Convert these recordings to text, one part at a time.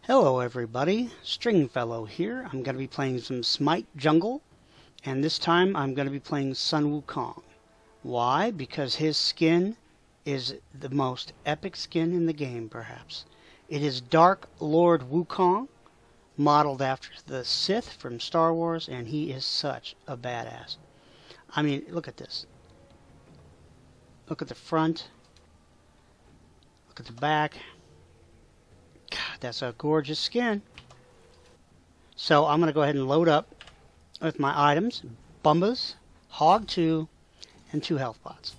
Hello everybody, Stringfellow here. I'm going to be playing some Smite Jungle, and this time I'm going to be playing Sun Wukong. Why? Because his skin is the most epic skin in the game, perhaps. It is Dark Lord Wukong, modeled after the Sith from Star Wars, and he is such a badass. I mean, look at this. Look at the front. Look at the back. God, that's a gorgeous skin. So I'm going to go ahead and load up with my items. Bumbas, Hog 2, and 2 health pots.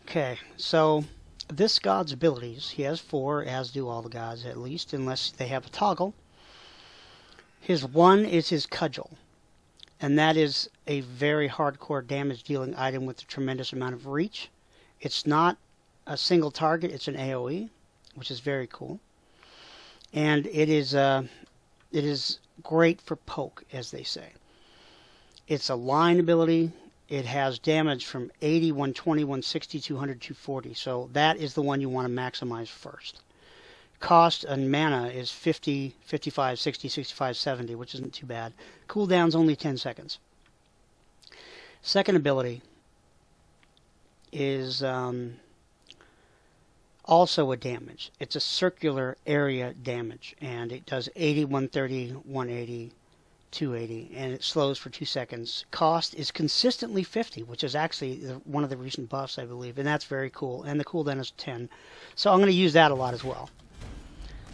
Okay, so this god's abilities, he has 4, as do all the gods at least, unless they have a toggle. His 1 is his cudgel, and that is a very hardcore damage dealing item with a tremendous amount of reach. It's not a single target, it's an AoE, which is very cool. And it is great for poke, as they say. It's a line ability. It has damage from 80, 120, 160, 200, 240. So that is the one you want to maximize first. Cost and mana is 50, 55, 60, 65, 70, which isn't too bad. Cooldown's only 10 seconds. Second ability is also a damage. It's a circular area damage, and it does 80, 130, 180, 280, and it slows for 2 seconds. Cost is consistently 50, which is actually one of the recent buffs, I believe, and that's very cool. And the cooldown is 10, so I'm going to use that a lot as well.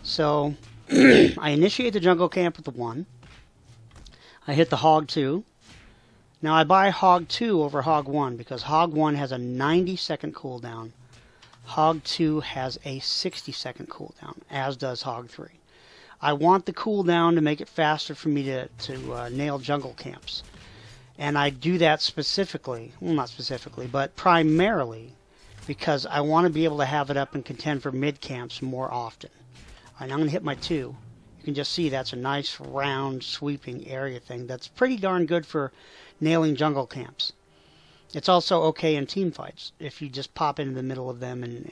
So I initiate the jungle camp with the 1. I hit the Hog 2. Now I buy Hog 2 over Hog 1 because Hog 1 has a 90-second cooldown. Hog 2 has a 60-second cooldown, as does Hog 3. I want the cooldown to make it faster for me to nail jungle camps. And I do that specifically, well, not specifically, but primarily because I want to be able to have it up and contend for mid camps more often. All right, now I'm going to hit my 2. You can just see that's a nice round sweeping area thing. That's pretty darn good for nailing jungle camps. It's also okay in team fights if you just pop into the middle of them and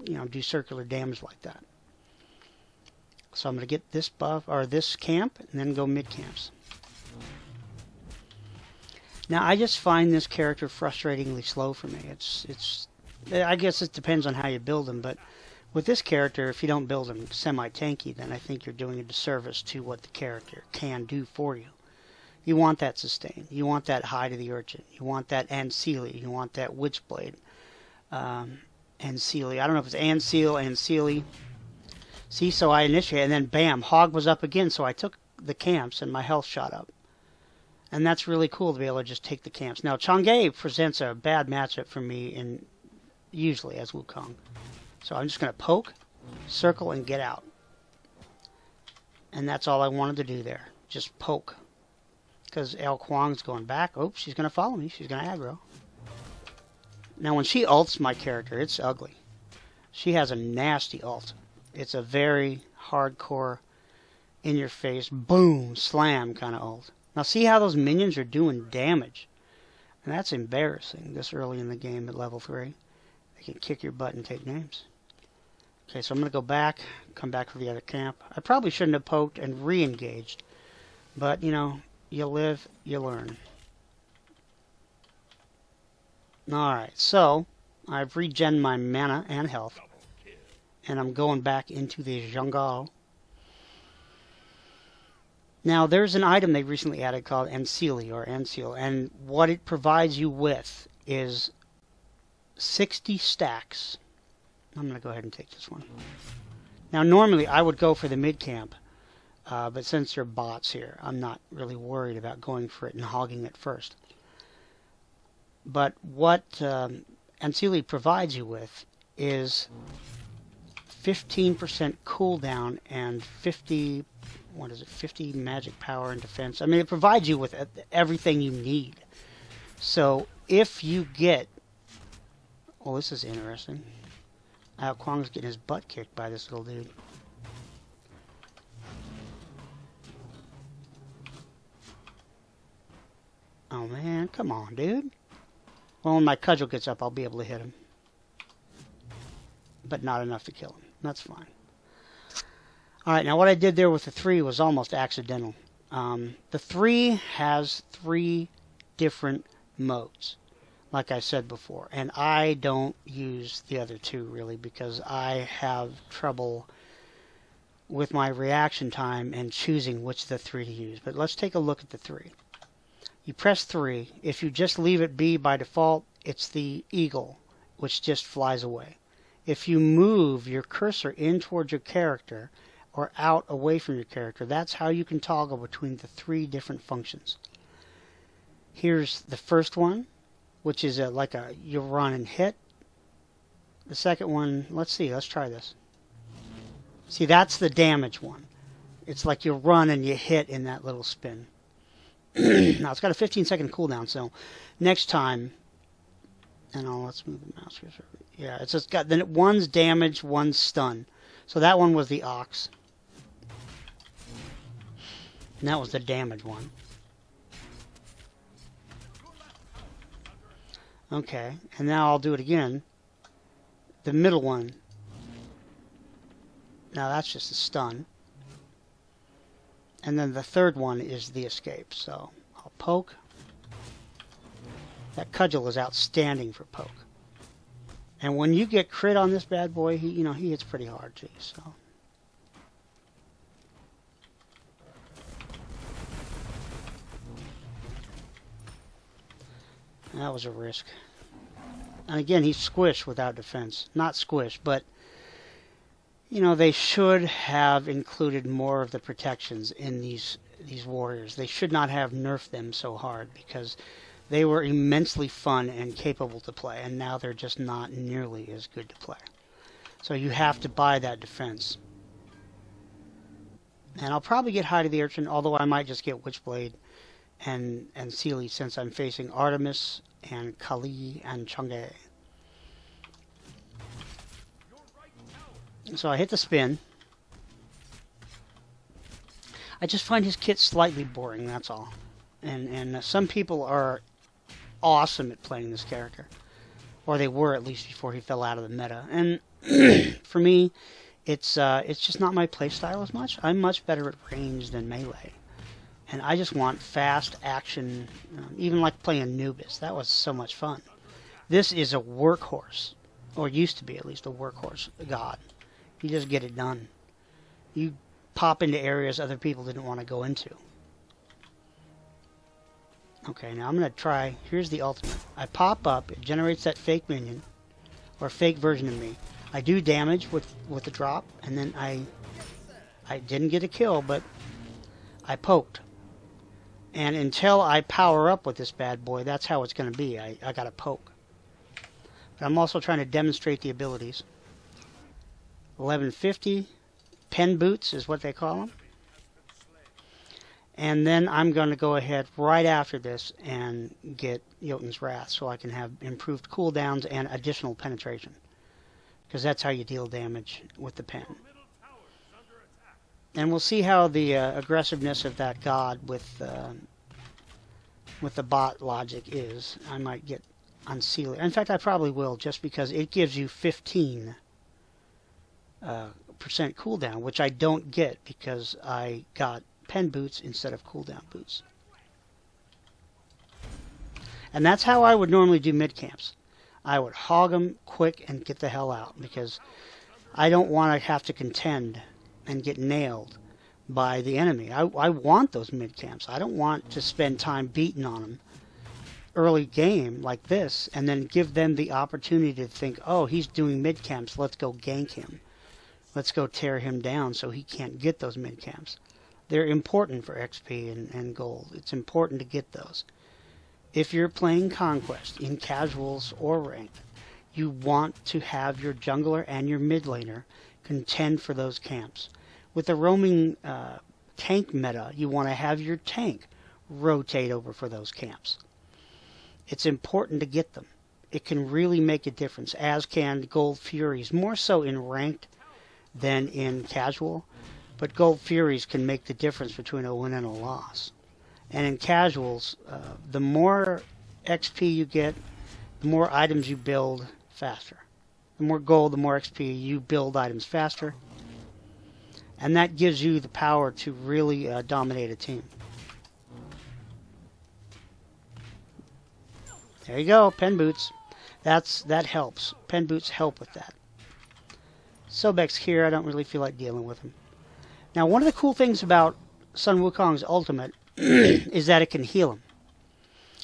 you know, do circular damage like that. So I'm going to get this buff or this camp and then go mid camps. Now I just find this character frustratingly slow for me. I guess it depends on how you build him, but with this character, if you don't build him semi-tanky, then I think you're doing a disservice to what the character can do for you. You want that sustain. You want that Hide of the Urchin. You want that Ancili. You want that Witchblade. Ancili. I don't know if it's Ancil, Ancili. See, so I initiated, and then bam, Hog was up again, so I took the camps, and my health shot up. And that's really cool to be able to just take the camps. Now, Chang'e presents a bad matchup for me, usually as Wukong. So I'm just going to poke, circle, and get out. And that's all I wanted to do there. Just poke. Because El Kwang's going back. Oh, she's going to follow me. She's going to aggro. Now, when she ults my character, it's ugly. She has a nasty ult. It's a very hardcore, in-your-face, boom, slam kind of ult. Now, see how those minions are doing damage. And that's embarrassing this early in the game at level 3. They can kick your butt and take names. Okay, so I'm going to go back, come back for the other camp. I probably shouldn't have poked and re-engaged. But, you know, you live, you learn. Alright, so I've regen my mana and health. And I'm going back into the jungle. Now, there's an item they recently added called Ancili or Ancil. And what it provides you with is 60 stacks. I'm going to go ahead and take this one. Now, normally I would go for the mid camp. But since there are bots here, I'm not really worried about going for it and hogging it first. But what Ancili provides you with is 15% cooldown and 50 magic power and defense. I mean, it provides you with everything you need. So if you get... Oh, this is interesting. Ao Kwang's getting his butt kicked by this little dude. Oh man, come on, dude. Well, when my cudgel gets up, I'll be able to hit him. But not enough to kill him. That's fine. Alright, now what I did there with the 3 was almost accidental. The 3 has 3 different modes, like I said before. And I don't use the other 2 really because I have trouble with my reaction time and choosing which of the 3 to use. But let's take a look at the 3. You press 3. If you just leave it be by default, it's the eagle, which just flies away. If you move your cursor in towards your character or out away from your character, that's how you can toggle between the 3 different functions. Here's the first one, which is like a you run and hit. The second one, let's try this. See, that's the damage one. It's like you run and you hit in that little spin. Now it's got a 15-second cooldown, so next time, and let's move the mouse cursor. Yeah, it's just got then one's damage, one's stun. So that one was the ox, and that was the damage one. Okay, and now I'll do it again. The middle one. Now that's just a stun. And then the third one is the escape. So I'll poke. That cudgel is outstanding for poke. And when you get crit on this bad boy, he hits pretty hard too. So that was a risk. And again, he's squished without defense. Not squished, but they should have included more of the protections in these warriors. They should not have nerfed them so hard because they were immensely fun and capable to play, and now they're just not nearly as good to play. So you have to buy that defense. And I'll probably get Hide of the Urchin, although I might just get Witchblade and Sealy since I'm facing Artemis and Kali and Chang'e. So I hit the spin. I just find his kit slightly boring, that's all. And some people are awesome at playing this character. Or they were, at least, before he fell out of the meta. And for me, it's just not my playstyle as much. I'm much better at range than melee. And I just want fast action, even like playing Anubis. That was so much fun. This is a workhorse, or used to be at least a workhorse god. You just get it done. You pop into areas other people didn't want to go into. Okay, now I'm going to try. Here's the ultimate. I pop up. It generates that fake minion, or fake version of me. I do damage with the drop, and then I didn't get a kill, but I poked. And until I power up with this bad boy, that's how it's going to be. I got to poke. But I'm also trying to demonstrate the abilities. 1150 pen boots is what they call them. And then I'm going to go ahead right after this and get Jotun's Wrath so I can have improved cooldowns and additional penetration. Because that's how you deal damage with the pen. And we'll see how the aggressiveness of that god with the bot logic is. I might get Unsealer. In fact, I probably will, just because it gives you 15% cooldown, which I don't get because I got pen boots instead of cooldown boots. And that's how I would normally do mid camps. I would hog them quick and get the hell out, because I don't want to have to contend and get nailed by the enemy. I want those mid camps. I don't want to spend time beating on them early game like this and then give them the opportunity to think, oh, he's doing mid camps, let's go gank him. Let's go tear him down so he can't get those mid camps. They're important for XP and gold. It's important to get those. If you're playing Conquest in casuals or ranked, you want to have your jungler and your mid laner contend for those camps. With the roaming tank meta, you want to have your tank rotate over for those camps. It's important to get them. It can really make a difference, as can Gold Furies, more so in ranked than in casual. But Gold Furies can make the difference between a win and a loss. And in casuals, the more XP you get, the more items you build faster. The more gold, the more XP, you build items faster. And that gives you the power to really dominate a team. There you go, pen boots. That helps. Pen boots help with that. Sobek's here. I don't really feel like dealing with him. Now, one of the cool things about Sun Wukong's ultimate is that it can heal him.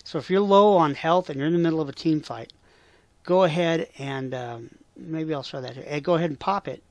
So if you're low on health and you're in the middle of a team fight, go ahead and maybe I'll show that here. Go ahead and pop it,